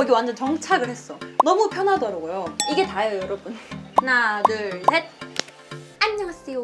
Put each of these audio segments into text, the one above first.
거기 완전 정착을 했어. 너무 편하더라고요. 이게 다예요, 여러분. 하나, 둘, 셋. 안녕하세요.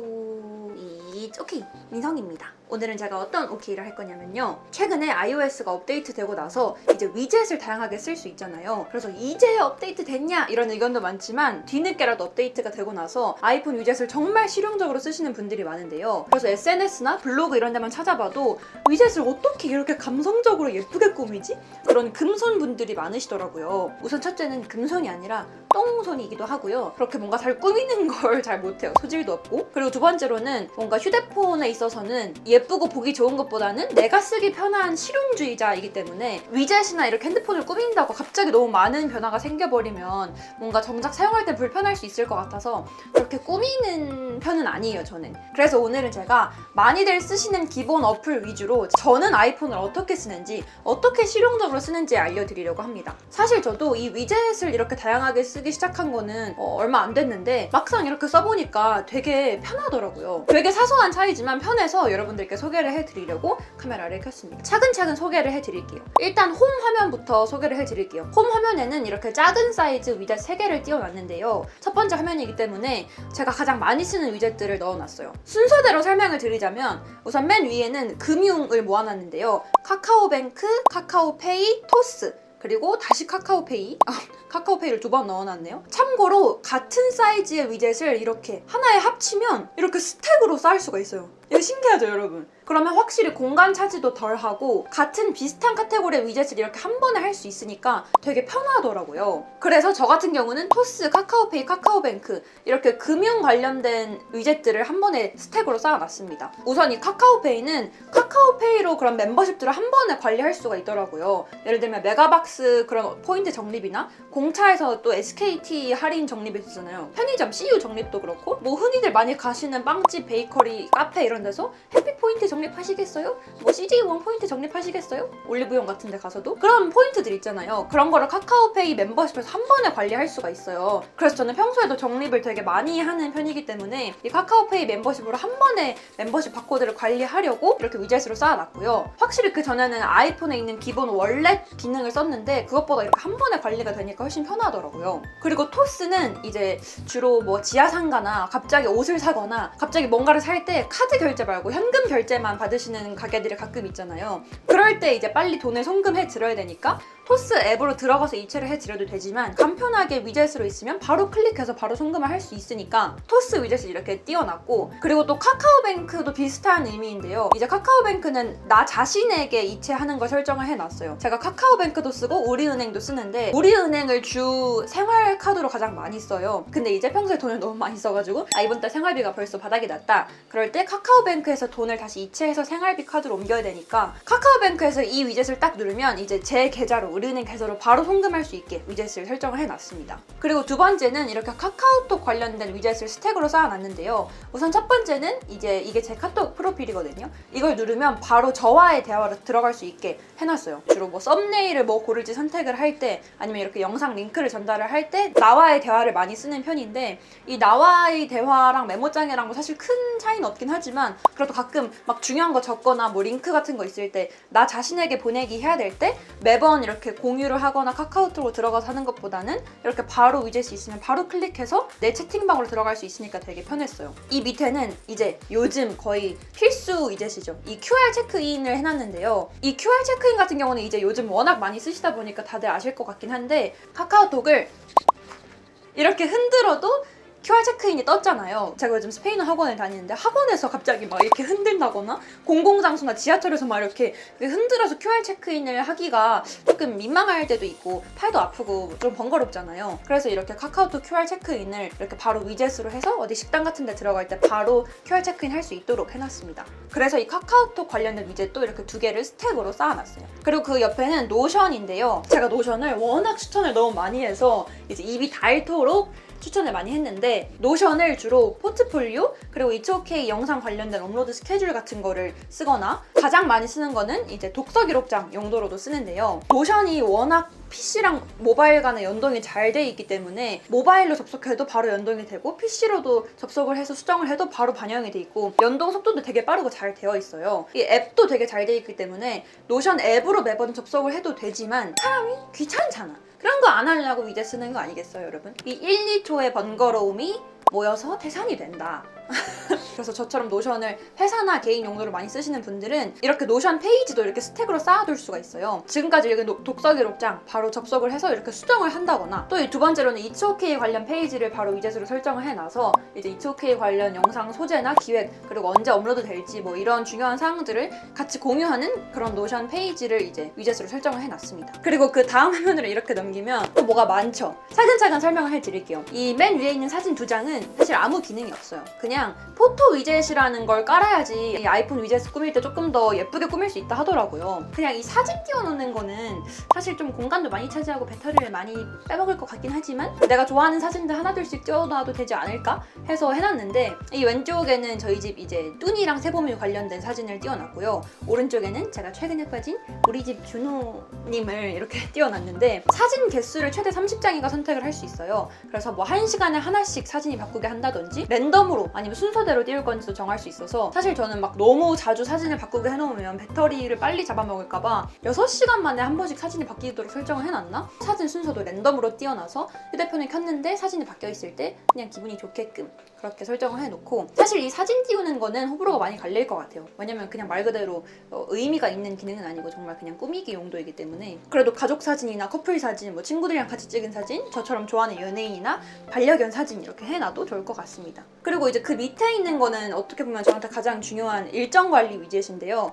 오케이, 민성입니다. 오늘은 제가 어떤 오케이를 할 거냐면요. 최근에 iOS가 업데이트되고 나서 이제 위젯을 다양하게 쓸 수 있잖아요. 그래서 이제 업데이트 됐냐? 이런 의견도 많지만 뒤늦게라도 업데이트가 되고 나서 아이폰 위젯을 정말 실용적으로 쓰시는 분들이 많은데요. 그래서 SNS나 블로그 이런 데만 찾아봐도 위젯을 어떻게 이렇게 감성적으로 예쁘게 꾸미지? 그런 금손 분들이 많으시더라고요. 우선 첫째는 금손이 아니라 똥손이기도 하고요. 그렇게 뭔가 잘 꾸미는 걸 잘 못해요. 소질도 없고. 그리고 두 번째로는 뭔가 휴대폰에 있어서는 예쁘고 보기 좋은 것보다는 내가 쓰기 편한 실용주의자이기 때문에 위젯이나 이렇게 핸드폰을 꾸민다고 갑자기 너무 많은 변화가 생겨버리면 뭔가 정작 사용할 때 불편할 수 있을 것 같아서 그렇게 꾸미는 편은 아니에요, 저는. 그래서 오늘은 제가 많이들 쓰시는 기본 어플 위주로 저는 아이폰을 어떻게 쓰는지, 어떻게 실용적으로 쓰는지 알려드리려고 합니다. 사실 저도 이 위젯을 이렇게 다양하게 쓰기 시작한 거는 얼마 안 됐는데 막상 이렇게 써보니까 되게 편하더라고요. 되게 사소한 차이지만 편해서 여러분들께 소개를 해드리려고 카메라를 켰습니다. 차근차근 소개를 해드릴게요. 일단 홈 화면부터 소개를 해드릴게요. 홈 화면에는 이렇게 작은 사이즈 위젯 3개를 띄워놨는데요. 첫 번째 화면이기 때문에 제가 가장 많이 쓰는 위젯들을 넣어놨어요. 순서대로 설명을 드리자면 우선 맨 위에는 금융을 모아놨는데요. 카카오뱅크, 카카오페이, 토스, 그리고 다시 카카오페이. 카카오페이를 2번 넣어놨네요. 참고로 같은 사이즈의 위젯을 이렇게 하나에 합치면 이렇게 스택으로 쌓을 수가 있어요. 이거 신기하죠, 여러분? 그러면 확실히 공간 차지도 덜하고 같은 비슷한 카테고리의 위젯을 이렇게 한 번에 할 수 있으니까 되게 편하더라고요. 그래서 저 같은 경우는 토스, 카카오페이, 카카오뱅크 이렇게 금융 관련된 위젯들을 한 번에 스택으로 쌓아놨습니다. 우선 이 카카오페이는 카카오페이로 그런 멤버십들을 한 번에 관리할 수가 있더라고요. 예를 들면 메가박스 그런 포인트 적립이나 공차에서 또 SKT 할인 적립이 있잖아요. 편의점 CU 적립도 그렇고 뭐 흔히들 많이 가시는 빵집, 베이커리, 카페 이런 데서 해피 포인트 적립하시겠어요? 뭐 CJ1 포인트 적립하시겠어요? 올리브영 같은 데 가서도 그런 포인트들 있잖아요. 그런 거를 카카오페이 멤버십에서 한 번에 관리할 수가 있어요. 그래서 저는 평소에도 적립을 되게 많이 하는 편이기 때문에 이 카카오페이 멤버십으로 한 번에 멤버십 바코드를 관리하려고 이렇게 위젯으로 쌓아놨고요. 확실히 그 전에는 아이폰에 있는 기본 월렛 기능을 썼는데 그것보다 이렇게 한 번에 관리가 되니까 훨씬 편하더라고요. 그리고 토스는 이제 주로 뭐 지하상가나 갑자기 옷을 사거나 갑자기 뭔가를 살 때 카드 결제 말고 현금 결제만 받으시는 가게들이 가끔 있잖아요. 그럴 때 이제 빨리 돈을 송금해 드려야 되니까 토스 앱으로 들어가서 이체를 해드려도 되지만 간편하게 위젯으로 있으면 바로 클릭해서 바로 송금을 할 수 있으니까 토스 위젯을 이렇게 띄워놨고, 그리고 또 카카오뱅크도 비슷한 의미인데요. 이제 카카오뱅크는 나 자신에게 이체하는 걸 설정을 해놨어요. 제가 카카오뱅크도 쓰고 우리은행도 쓰는데 우리은행을 주 생활카드로 가장 많이 써요. 근데 이제 평소에 돈을 너무 많이 써가지고 이번 달 생활비가 벌써 바닥이 났다. 그럴 때 카카오뱅크에서 돈을 다시 이체해서 생활비 카드로 옮겨야 되니까 카카오뱅크에서 이 위젯을 딱 누르면 이제 제 계좌로 우리은행 계좌로 바로 송금할 수 있게 위젯을 설정을 해놨습니다. 그리고 두 번째는 이렇게 카카오톡 관련된 위젯을 스택으로 쌓아놨는데요. 우선 첫 번째는 이제 이게 제 카톡 프로필이거든요. 이걸 누르면 바로 저와의 대화로 들어갈 수 있게 해놨어요. 주로 뭐 썸네일을 뭐 고를지 선택을 할 때 아니면 이렇게 영상 링크를 전달을 할 때 나와의 대화를 많이 쓰는 편인데 이 나와의 대화랑 메모장이랑 뭐 사실 큰 차이는 없긴 하지만 그래도 가끔 막 중요한 거 적거나 뭐 링크 같은 거 있을 때 나 자신에게 보내기 해야 될 때 매번 이렇게 공유를 하거나 카카오톡으로 들어가서 하는 것보다는 이렇게 바로 위젯이 있으면 바로 클릭해서 내 채팅방으로 들어갈 수 있으니까 되게 편했어요. 이 밑에는 이제 요즘 거의 필수 위젯이죠. 이 QR 체크인을 해놨는데요. 이 QR 체크인 같은 경우는 이제 요즘 워낙 많이 쓰시다 보니까 다들 아실 것 같긴 한데 카카오톡을 이렇게 흔들어도 QR 체크인이 떴잖아요. 제가 요즘 스페인어 학원을 다니는데 학원에서 갑자기 막 이렇게 흔들다거나 공공장소나 지하철에서 막 이렇게 흔들어서 QR 체크인을 하기가 조금 민망할 때도 있고 팔도 아프고 좀 번거롭잖아요. 그래서 이렇게 카카오톡 QR 체크인을 이렇게 바로 위젯으로 해서 어디 식당 같은 데 들어갈 때 바로 QR 체크인 할 수 있도록 해놨습니다. 그래서 이 카카오톡 관련된 위젯도 이렇게 2개를 스택으로 쌓아놨어요. 그리고 그 옆에는 노션인데요. 제가 노션을 워낙 추천을 너무 많이 해서 이제 입이 닳도록 추천을 많이 했는데 노션을 주로 포트폴리오 그리고 It's OK 영상 관련된 업로드 스케줄 같은 거를 쓰거나 가장 많이 쓰는 거는 이제 독서 기록장 용도로도 쓰는데요. 노션이 워낙 PC랑 모바일 간의 연동이 잘 돼 있기 때문에 모바일로 접속해도 바로 연동이 되고 PC로도 접속을 해서 수정을 해도 바로 반영이 돼 있고 연동 속도도 되게 빠르고 잘 되어 있어요. 이 앱도 되게 잘 돼 있기 때문에 노션 앱으로 매번 접속을 해도 되지만 사람이 귀찮잖아. 그런 거 안 하려고 이제 쓰는 거 아니겠어요, 여러분? 이 1, 2초의 번거로움이 모여서 태산이 된다. 그래서 저처럼 노션을 회사나 개인 용도로 많이 쓰시는 분들은 이렇게 노션 페이지도 이렇게 스택으로 쌓아둘 수가 있어요. 지금까지 이렇게 독서 기록장 바로 접속을 해서 이렇게 수정을 한다거나 또 이 두 번째로는 It's OK 관련 페이지를 바로 위젯으로 설정을 해놔서 이제 It's OK 관련 영상 소재나 기획 그리고 언제 업로드 될지 뭐 이런 중요한 사항들을 같이 공유하는 그런 노션 페이지를 이제 위젯으로 설정을 해놨습니다. 그리고 그 다음 화면으로 이렇게 넘기면 또 뭐가 많죠. 차근차근 설명을 해드릴게요. 이 맨 위에 있는 사진 2장은 사실 아무 기능이 없어요. 그냥 포토 위젯이라는 걸 깔아야지 이 아이폰 위젯 꾸밀 때 조금 더 예쁘게 꾸밀 수 있다 하더라고요. 그냥 이 사진 띄워놓는 거는 사실 좀 공간도 많이 차지하고 배터리를 많이 빼먹을 것 같긴 하지만 내가 좋아하는 사진들 하나둘씩 띄워놔도 되지 않을까 해서 해놨는데 이 왼쪽에는 저희 집 이제 뚜니랑 세범이 관련된 사진을 띄워놨고요. 오른쪽에는 제가 최근에 빠진 우리 집 준호님을 이렇게 띄워놨는데 사진 개수를 최대 30장인가 선택을 할 수 있어요. 그래서 뭐 1시간에 하나씩 사진이 바꾸게 한다든지 랜덤으로 아니면 순서대로 띄울 건지도 정할 수 있어서 사실 저는 막 너무 자주 사진을 바꾸게 해놓으면 배터리를 빨리 잡아먹을까봐 6시간 만에 한 번씩 사진이 바뀌도록 설정을 해놨나? 사진 순서도 랜덤으로 띄워놔서 휴대폰을 켰는데 사진이 바뀌어있을 때 그냥 기분이 좋게끔 그렇게 설정을 해놓고 사실 이 사진 띄우는 거는 호불호가 많이 갈릴 것 같아요. 왜냐면 그냥 말 그대로 의미가 있는 기능은 아니고 정말 그냥 꾸미기 용도이기 때문에 그래도 가족 사진이나 커플 사진, 뭐 친구들이랑 같이 찍은 사진, 저처럼 좋아하는 연예인이나 반려견 사진 이렇게 해놔도 좋을 것 같습니다. 그리고 이제 그 밑에 있는 거는 어떻게 보면 저한테 가장 중요한 일정 관리 위젯인데요.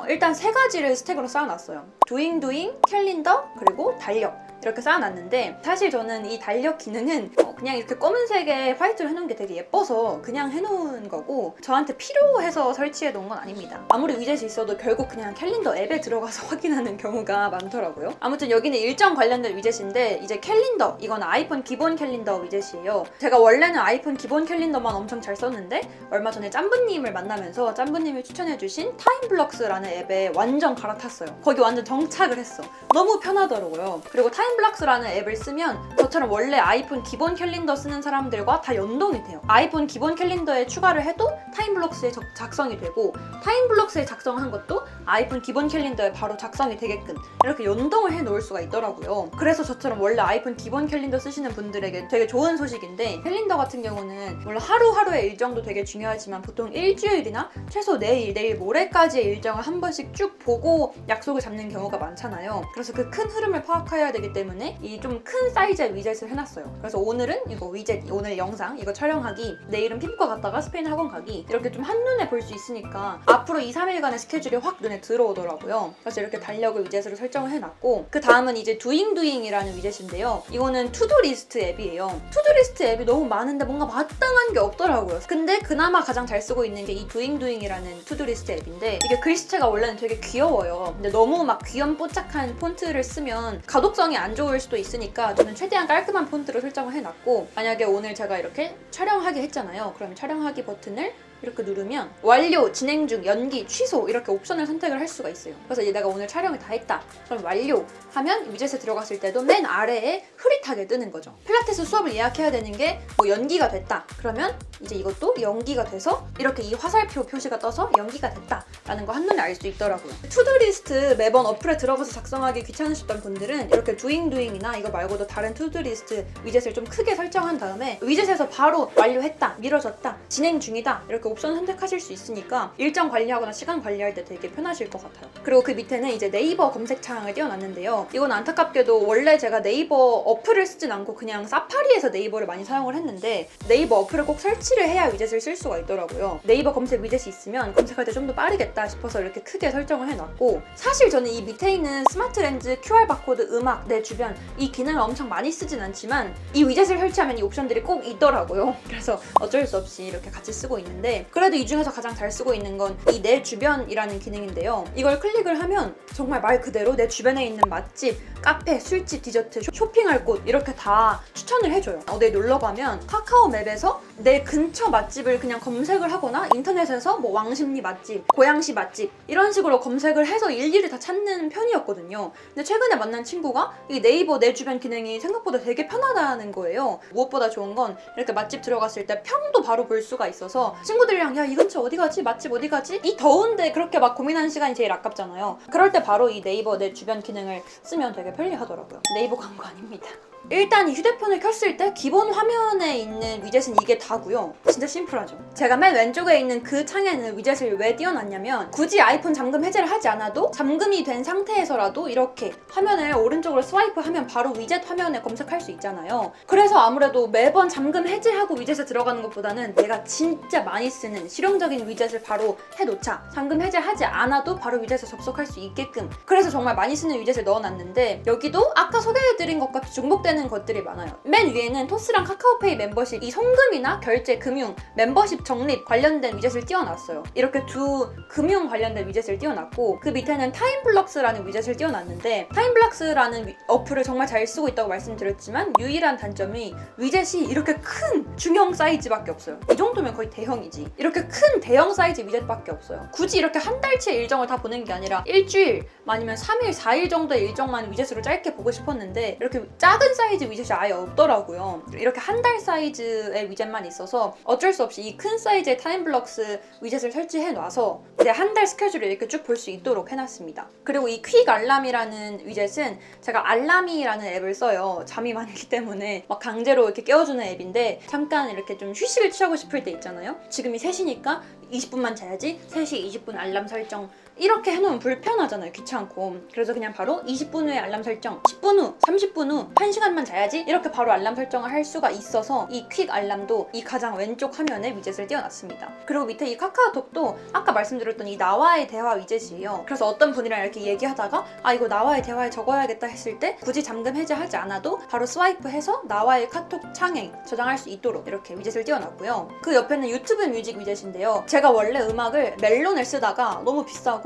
일단 3가지를 스택으로 쌓아놨어요. doing, 캘린더, 그리고 달력. 이렇게 쌓아놨는데 사실 저는 이 달력 기능은 그냥 이렇게 검은색에 화이트로 해놓은 게 되게 예뻐서 그냥 해놓은 거고 저한테 필요해서 설치해 놓은 건 아닙니다. 아무리 위젯이 있어도 결국 그냥 캘린더 앱에 들어가서 확인하는 경우가 많더라고요. 아무튼 여기는 일정 관련된 위젯인데 이제 캘린더, 이건 아이폰 기본 캘린더 위젯이에요. 제가 원래는 아이폰 기본 캘린더만 엄청 잘 썼는데 얼마 전에 짬부님을 만나면서 짬부님이 추천해주신 타임블럭스라는 앱에 완전 갈아탔어요. 거기 완전 정착을 했어. 너무 편하더라고요. 그리고 타임블럭스라는 앱을 쓰면 저처럼 원래 아이폰 기본 캘린더 쓰는 사람들과 다 연동이 돼요. 아이폰 기본 캘린더에 추가를 해도 타임블럭스에 작성이 되고 타임블럭스에 작성한 것도 아이폰 기본 캘린더에 바로 작성이 되게끔 이렇게 연동을 해 놓을 수가 있더라고요. 그래서 저처럼 원래 아이폰 기본 캘린더 쓰시는 분들에게 되게 좋은 소식인데 캘린더 같은 경우는 물론 하루하루의 일정도 되게 중요하지만 보통 일주일이나 최소 내일 모레까지의 일정을 한 번씩 쭉 보고 약속을 잡는 경우가 많잖아요. 그래서 그 큰 흐름을 파악해야 되기 때문에 이 좀 큰 사이즈의 위젯을 해놨어요. 그래서 오늘은 이거 위젯, 오늘 영상 이거 촬영하기, 내일은 피부과 갔다가 스페인 학원 가기 이렇게 좀 한눈에 볼 수 있으니까 앞으로 2, 3일간의 스케줄이 확 눈에 들어오더라고요. 그래서 이렇게 달력을 위젯으로 설정을 해놨고 그 다음은 이제 doing이라는 위젯인데요. 이거는 투두리스트 앱이에요. 투두리스트 앱이 너무 많은데 뭔가 마땅한 게 없더라고요. 근데 그나마 가장 잘 쓰고 있는 게 이 doing이라는 투두리스트 앱인데 이게 글씨체가 원래는 되게 귀여워요. 근데 너무 막 귀염뽀짝한 폰트를 쓰면 가독성이 안 좋을 수도 있으니까 저는 최대한 깔끔한 폰트로 설정을 해놨고 만약에 오늘 제가 이렇게 촬영하기 했잖아요. 그러면 촬영하기 버튼을 이렇게 누르면 완료, 진행 중, 연기, 취소 이렇게 옵션을 선택을 할 수가 있어요. 그래서 이제 내가 오늘 촬영을 다 했다. 그럼 완료 하면 위젯에 들어갔을 때도 맨 아래에 흐릿하게 뜨는 거죠. 필라테스 수업을 예약해야 되는 게 뭐 연기가 됐다. 그러면 이제 이것도 연기가 돼서 이렇게 이 화살표 표시가 떠서 연기가 됐다 라는 거 한눈에 알 수 있더라고요. 투두리스트 매번 어플에 들어가서 작성하기 귀찮으셨던 분들은 이렇게 doing이나 이거 말고도 다른 투두리스트 위젯을 좀 크게 설정한 다음에 위젯에서 바로 완료했다, 미뤄졌다, 진행 중이다 이렇게 옵션 선택하실 수 있으니까 일정 관리하거나 시간 관리할 때 되게 편하실 것 같아요. 그리고 그 밑에는 이제 네이버 검색창을 띄워놨는데요. 이건 안타깝게도 원래 제가 네이버 어플을 쓰진 않고 그냥 사파리에서 네이버를 많이 사용을 했는데 네이버 어플을 꼭 설치를 해야 위젯을 쓸 수가 있더라고요. 네이버 검색 위젯이 있으면 검색할 때 좀 더 빠르겠다 싶어서 이렇게 크게 설정을 해놨고 사실 저는 이 밑에 있는 스마트 렌즈, QR 바코드, 음악, 내 주변 이 기능을 엄청 많이 쓰진 않지만 이 위젯을 설치하면 이 옵션들이 꼭 있더라고요. 그래서 어쩔 수 없이 이렇게 같이 쓰고 있는데 있는데 그래도 이 중에서 가장 잘 쓰고 있는 건 이 내 주변이라는 기능인데요. 이걸 클릭을 하면 정말 말 그대로 내 주변에 있는 맛집, 카페, 술집, 디저트, 쇼핑할 곳 이렇게 다 추천을 해줘요. 어디에 놀러 가면 카카오 맵에서 내 근처 맛집을 그냥 검색을 하거나 인터넷에서 뭐 왕십리 맛집, 고양시 맛집 이런 식으로 검색을 해서 일일이 다 찾는 편이었거든요. 근데 최근에 만난 친구가 이 네이버 내 주변 기능이 생각보다 되게 편하다는 거예요. 무엇보다 좋은 건 이렇게 맛집 들어갔을 때 평도 바로 볼 수가 있어서 친구들이랑 야 이 근처 어디 가지? 맛집 어디 가지? 이 더운데 그렇게 막 고민하는 시간이 제일 아깝잖아요. 그럴 때 바로 이 네이버 내 주변 기능을 쓰면 되게 편리하더라고요. 네이버 광고 아닙니다. 일단 이 휴대폰을 켰을 때 기본 화면에 있는 위젯은 이게 다고요. 진짜 심플하죠. 제가 맨 왼쪽에 있는 그 창에는 위젯을 왜 띄워놨냐면 굳이 아이폰 잠금 해제를 하지 않아도 잠금이 된 상태에서라도 이렇게 화면을 오른쪽으로 스와이프하면 바로 위젯 화면에 검색할 수 있잖아요. 그래서 아무래도 매번 잠금 해제하고 위젯에 들어가는 것보다는 내가 진짜 많이 쓰는 실용적인 위젯을 바로 해놓자. 잠금 해제하지 않아도 바로 위젯에 접속할 수 있게끔. 그래서 정말 많이 쓰는 위젯을 넣어놨는데 여기도 아까 소개해드린 것과 중복되는 것들이 많아요. 맨 위에는 토스랑 카카오페이 멤버십, 이 송금이나 결제, 금융, 멤버십 적립 관련된 위젯을 띄워놨어요. 이렇게 두 금융 관련된 위젯을 띄워놨고 그 밑에는 타임블럭스라는 위젯을 띄워놨는데 타임블럭스라는 어플을 정말 잘 쓰고 있다고 말씀드렸지만 유일한 단점이 위젯이 이렇게 큰 중형 사이즈밖에 없어요. 이 정도면 거의 대형이지. 이렇게 큰 대형 사이즈 위젯밖에 없어요. 굳이 이렇게 한 달치의 일정을 다 보는 게 아니라 일주일 아니면 3일, 4일 정도의 일정만 위젯으로 짧게 보고 싶었는데 이렇게 작은 사이즈 위젯이 아예 없더라고요. 이렇게 한 달 사이즈의 위젯만 있어서 어쩔 수 없이 이 큰 사이즈의 타임블럭스 위젯을 설치해놔서 내 한 달 스케줄을 이렇게 쭉 볼 수 있도록 해놨습니다. 그리고 이 퀵 알람이라는 위젯은 제가 알람이라는 앱을 써요. 잠이 많기 때문에 막 강제로 이렇게 깨워주는 앱인데 잠깐 이렇게 좀 휴식을 취하고 싶을 때 있잖아요. 지금이 3시니까 20분만 자야지. 3시 20분 알람 설정. 이렇게 해놓으면 불편하잖아요. 귀찮고. 그래서 그냥 바로 20분 후에 알람 설정, 10분 후, 30분 후, 1시간만 자야지 이렇게 바로 알람 설정을 할 수가 있어서 이 퀵 알람도 이 가장 왼쪽 화면에 위젯을 띄워놨습니다. 그리고 밑에 이 카카오톡도 아까 말씀드렸던 이 나와의 대화 위젯이에요. 그래서 어떤 분이랑 이렇게 얘기하다가 아 이거 나와의 대화에 적어야겠다 했을 때 굳이 잠금 해제하지 않아도 바로 스와이프해서 나와의 카톡 창에 저장할 수 있도록 이렇게 위젯을 띄워놨고요. 그 옆에는 유튜브 뮤직 위젯인데요. 제가 원래 음악을 멜론을 쓰다가 너무 비싸고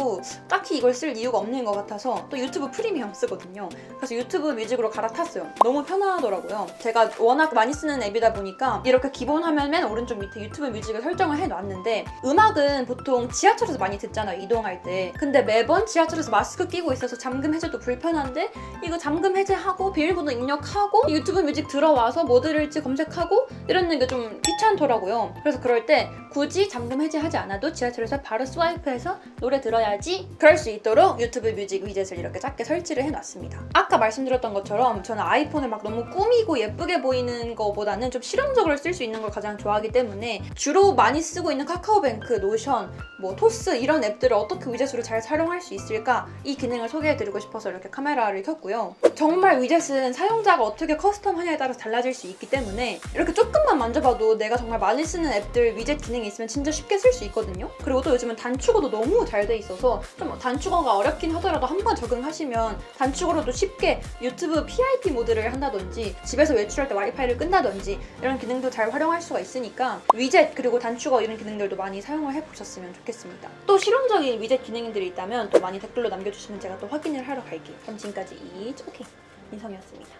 딱히 이걸 쓸 이유가 없는 것 같아서 또 유튜브 프리미엄 쓰거든요. 그래서 유튜브 뮤직으로 갈아탔어요. 너무 편하더라고요. 제가 워낙 많이 쓰는 앱이다 보니까 이렇게 기본 화면 맨 오른쪽 밑에 유튜브 뮤직을 설정을 해놨는데 음악은 보통 지하철에서 많이 듣잖아요. 이동할 때. 근데 매번 지하철에서 마스크 끼고 있어서 잠금 해제도 불편한데 이거 잠금 해제하고 비밀번호 입력하고 유튜브 뮤직 들어와서 뭐 들을지 검색하고 이러는 게 좀 귀찮더라고요. 그래서 그럴 때 굳이 잠금 해제하지 않아도 지하철에서 바로 스와이프해서 노래 들어야지 그럴 수 있도록 유튜브 뮤직 위젯을 이렇게 작게 설치를 해놨습니다. 아까 말씀드렸던 것처럼 저는 아이폰을 막 너무 꾸미고 예쁘게 보이는 거보다는 좀 실용적으로 쓸 수 있는 걸 가장 좋아하기 때문에 주로 많이 쓰고 있는 카카오뱅크, 노션, 뭐 토스 이런 앱들을 어떻게 위젯으로 잘 사용할 수 있을까 이 기능을 소개해드리고 싶어서 이렇게 카메라를 켰고요. 정말 위젯은 사용자가 어떻게 커스텀하냐에 따라서 달라질 수 있기 때문에 이렇게 조금만 만져봐도 내가 정말 많이 쓰는 앱들 위젯 기능이 있으면 진짜 쉽게 쓸 수 있거든요. 그리고 또 요즘은 단축어도 너무 잘 돼 있어서 좀 단축어가 어렵긴 하더라도 한번 적응하시면 단축어로도 쉽게 유튜브 PIP 모드를 한다든지 집에서 외출할 때 와이파이를 끈다든지 이런 기능도 잘 활용할 수가 있으니까 위젯 그리고 단축어 이런 기능들도 많이 사용을 해보셨으면 좋겠습니다. 또 실용적인 위젯 기능들이 있다면 또 많이 댓글로 남겨주시면 제가 또 확인을 하러 갈게요. 그럼 지금까지 오케이 민성이었습니다.